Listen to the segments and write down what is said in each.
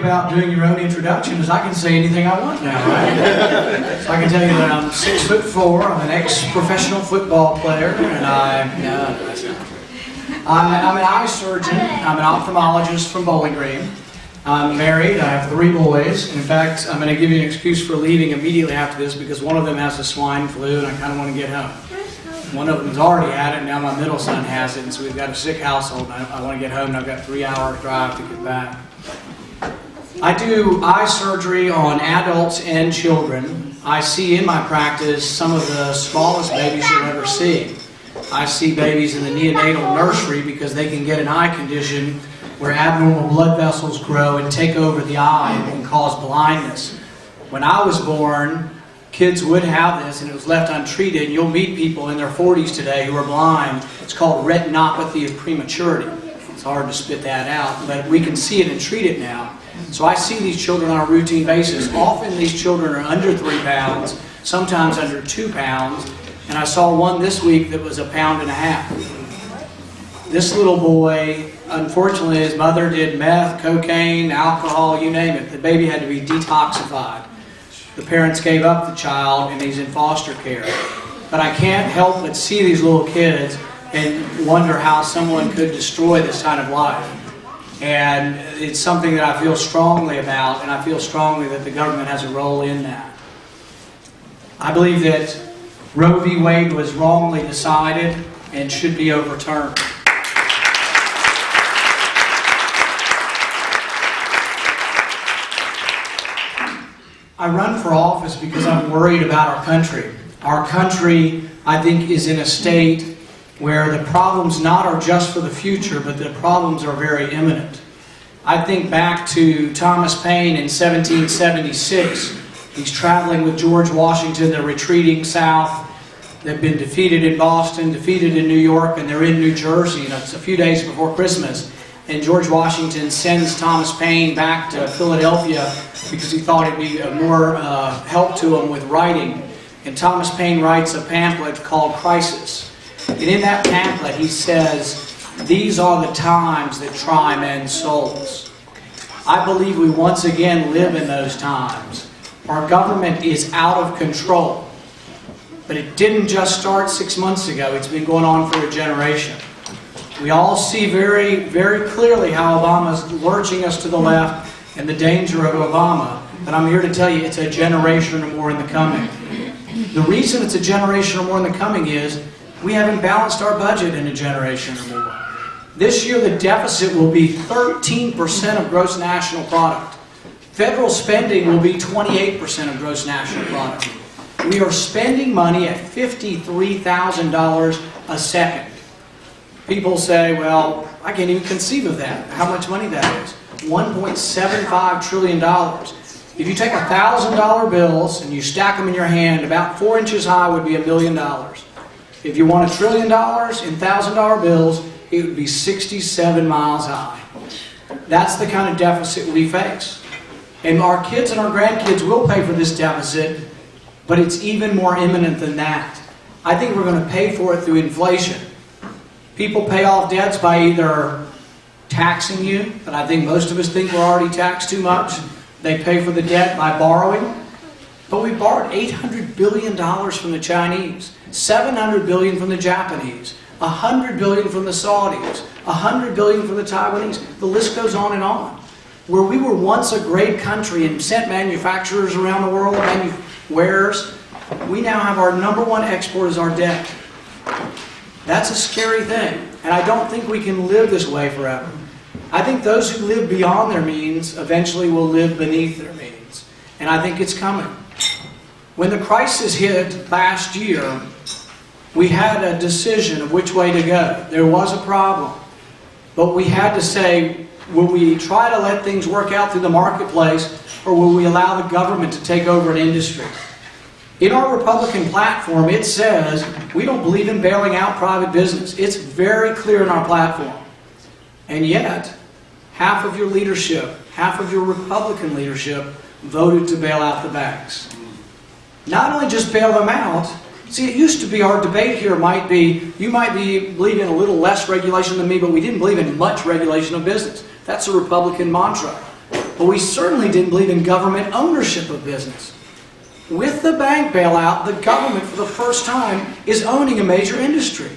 about doing your own introduction is I can say anything I want now, right? So I can tell you that I'm 6'4", I'm an ex-professional football player, and I'm an eye surgeon, I'm an ophthalmologist from Bowling Green. I'm married, I have 3 boys. In fact, I'm going to give you an excuse for leaving immediately after this because one of them has the swine flu and I kind of want to get home. One of them's already had it, and now my middle son has it, and so we've got a sick household, and I want to get home, and I've got a 3-hour drive to get back. I do eye surgery on adults and children. I see in my practice some of the smallest babies you'll ever see. I see babies in the neonatal nursery because they can get an eye condition where abnormal blood vessels grow and take over the eye and cause blindness. When I was born, kids would have this and it was left untreated, and you'll meet people in their 40s today who are blind. It's called retinopathy of prematurity. It's hard to spit that out, but we can see it and treat it now. So I see these children on a routine basis. Often these children are under 3 pounds, sometimes under 2 pounds, and I saw one this week that was 1.5 pounds. This little boy, unfortunately, his mother did meth, cocaine, alcohol, you name it. The baby had to be detoxified. The parents gave up the child and he's in foster care. But I can't help but see these little kids and wonder how someone could destroy this kind of life. And it's something that I feel strongly about, and I feel strongly that the government has a role in that. I believe that Roe v. Wade was wrongly decided and should be overturned. I run for office because I'm worried about our country. Our country, I think, is in a state where the problems not are just for the future, but the problems are very imminent. I think back to Thomas Paine in 1776. He's traveling with George Washington. They're retreating south. They've been defeated in Boston, defeated in New York, and they're in New Jersey. And it's a few days before Christmas. And George Washington sends Thomas Paine back to Philadelphia because he thought it'd be more help to him with writing. And Thomas Paine writes a pamphlet called Crisis. And in that pamphlet he says, "These are the times that try men's souls." I believe we once again live in those times. Our government is out of control. But it didn't just start 6 months ago. It's been going on for a generation. We all see very, very clearly how Obama's lurching us to the left and the danger of Obama. But I'm here to tell you it's a generation or more in the coming. The reason it's a generation or more in the coming is we haven't balanced our budget in a generation or more. This year the deficit will be 13% of gross national product. Federal spending will be 28% of gross national product. We are spending money at $53,000 a second. People say, well, I can't even conceive of that. How much money that is? $1.75 trillion. If you take $1,000 bills and you stack them in your hand, about 4 inches high would be $1 million. If you want $1 trillion in $1,000 bills, it would be 67 miles high. That's the kind of deficit we face. And our kids and our grandkids will pay for this deficit, but it's even more imminent than that. I think we're going to pay for it through inflation. People pay off debts by either taxing you, but I think most of us think we're already taxed too much. They pay for the debt by borrowing. But we borrowed $800 billion from the Chinese, $700 billion from the Japanese, $100 billion from the Saudis, $100 billion from the Taiwanese. The list goes on and on. Where we were once a great country and sent manufacturers around the world, wares, we now have our #1 export is our debt. That's a scary thing. And I don't think we can live this way forever. I think those who live beyond their means eventually will live beneath their means. And I think it's coming. When the crisis hit last year, we had a decision of which way to go. There was a problem. But we had to say, will we try to let things work out through the marketplace, or will we allow the government to take over an industry? In our Republican platform, it says we don't believe in bailing out private business. It's very clear in our platform. And yet, half of your leadership, half of your Republican leadership, voted to bail out the banks. Not only just bail them out, see, it used to be our debate here might be, you might be believing in a little less regulation than me, but we didn't believe in much regulation of business. That's a Republican mantra. But we certainly didn't believe in government ownership of business. With the bank bailout, the government for the first time is owning a major industry.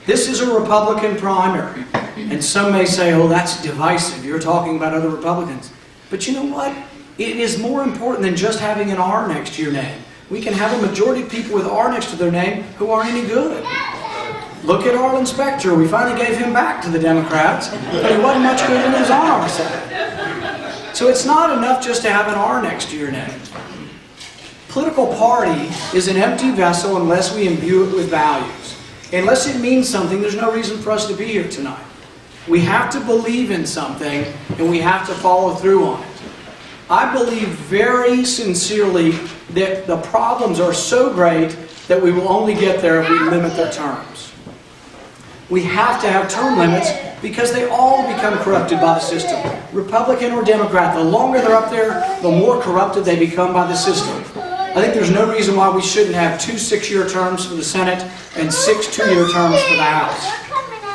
This is a Republican primary. And some may say, oh, that's divisive. You're talking about other Republicans. But you know what? It is more important than just having an R next to your name. We can have a majority of people with R next to their name who aren't any good. Look at Arlen Specter. We finally gave him back to the Democrats, but he wasn't much good when he was on our side. So it's not enough just to have an R next to your name. Political party is an empty vessel unless we imbue it with values. Unless it means something, there's no reason for us to be here tonight. We have to believe in something, and we have to follow through on it. I believe very sincerely that the problems are so great that we will only get there if we limit their terms. We have to have term limits because they all become corrupted by the system. Republican or Democrat, the longer they're up there, the more corrupted they become by the system. I think there's no reason why we shouldn't have 2 6-year terms for the Senate and 6 2-year terms for the House.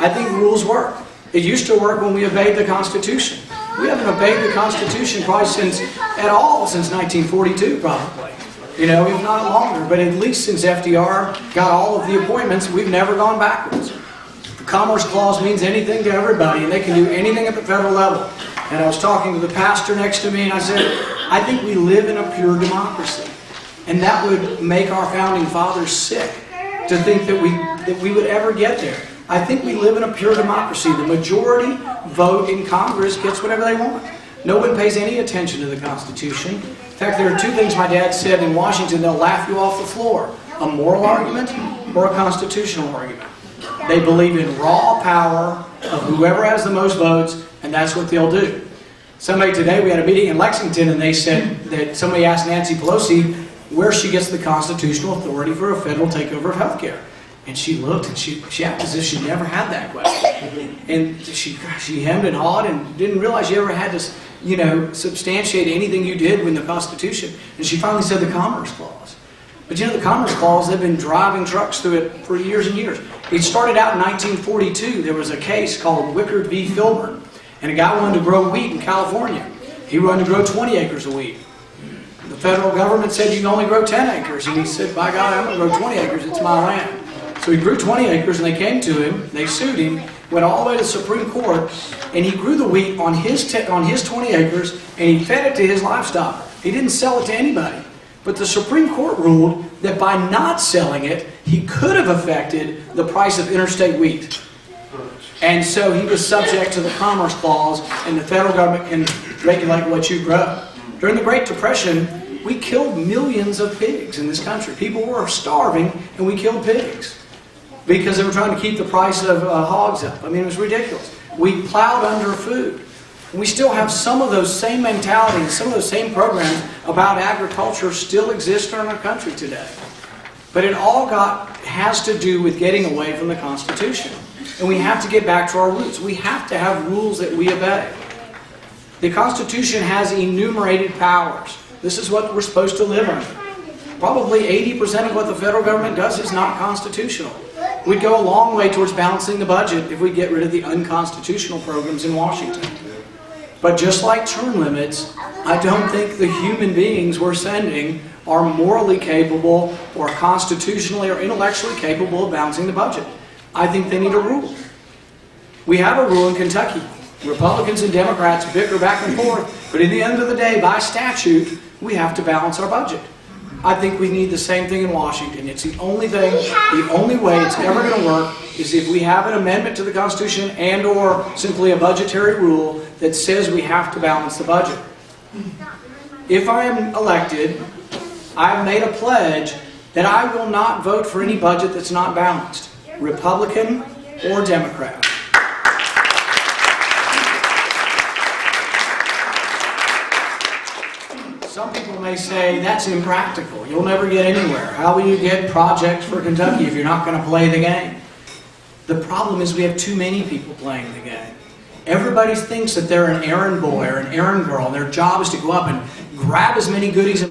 I think rules work. It used to work when we obeyed the Constitution. We haven't obeyed the Constitution probably since 1942, probably. You know, if not longer. But at least since FDR got all of the appointments, we've never gone backwards. The Commerce Clause means anything to everybody, and they can do anything at the federal level. And I was talking to the pastor next to me, and I said, I think we live in a pure democracy. And that would make our founding fathers sick to think that we would ever get there. I think we live in a pure democracy. The majority vote in Congress gets whatever they want. No one pays any attention to the Constitution. In fact, there are 2 things my dad said in Washington they'll laugh you off the floor. A moral argument or a constitutional argument. They believe in raw power of whoever has the most votes, and that's what they'll do. Somebody today, we had a meeting in Lexington, and they said that somebody asked Nancy Pelosi where she gets the constitutional authority for a federal takeover of health care. And she looked and she acted as if she never had that question. And she hemmed and hawed and didn't realize you ever had to, substantiate anything you did in the Constitution. And she finally said the Commerce Clause. But the Commerce Clause, they've been driving trucks through it for years and years. It started out in 1942. There was a case called Wickard v. Filburn. And a guy wanted to grow wheat in California. He wanted to grow 20 acres of wheat. The federal government said you can only grow 10 acres. And he said, by God, I'm going to grow 20 acres. It's my land. So he grew 20 acres, and they came to him, they sued him, went all the way to the Supreme Court, and he grew the wheat on his 20 acres, and he fed it to his livestock. He didn't sell it to anybody. But the Supreme Court ruled that by not selling it, he could have affected the price of interstate wheat. And so he was subject to the Commerce Clause, and the federal government can regulate what you grow. During the Great Depression, we killed millions of pigs in this country. People were starving, and we killed pigs because they were trying to keep the price of hogs up. I mean, it was ridiculous. We plowed under food. And we still have some of those same mentalities, some of those same programs about agriculture still exist in our country today. But it all has to do with getting away from the Constitution. And we have to get back to our roots. We have to have rules that we obey. The Constitution has enumerated powers. This is what we're supposed to live under. Probably 80% of what the federal government does is not constitutional. We'd go a long way towards balancing the budget if we get rid of the unconstitutional programs in Washington. But just like term limits, I don't think the human beings we're sending are morally capable or constitutionally or intellectually capable of balancing the budget. I think they need a rule. We have a rule in Kentucky. Republicans and Democrats bicker back and forth, but at the end of the day, by statute, we have to balance our budget. I think we need the same thing in Washington. It's the only thing, the only way it's ever going to work is if we have an amendment to the Constitution and or simply a budgetary rule that says we have to balance the budget. If I am elected, I have made a pledge that I will not vote for any budget that's not balanced, Republican or Democrat. Some people may say, that's impractical. You'll never get anywhere. How will you get projects for Kentucky if you're not going to play the game? The problem is we have too many people playing the game. Everybody thinks that they're an errand boy or an errand girl, and their job is to go up and grab as many goodies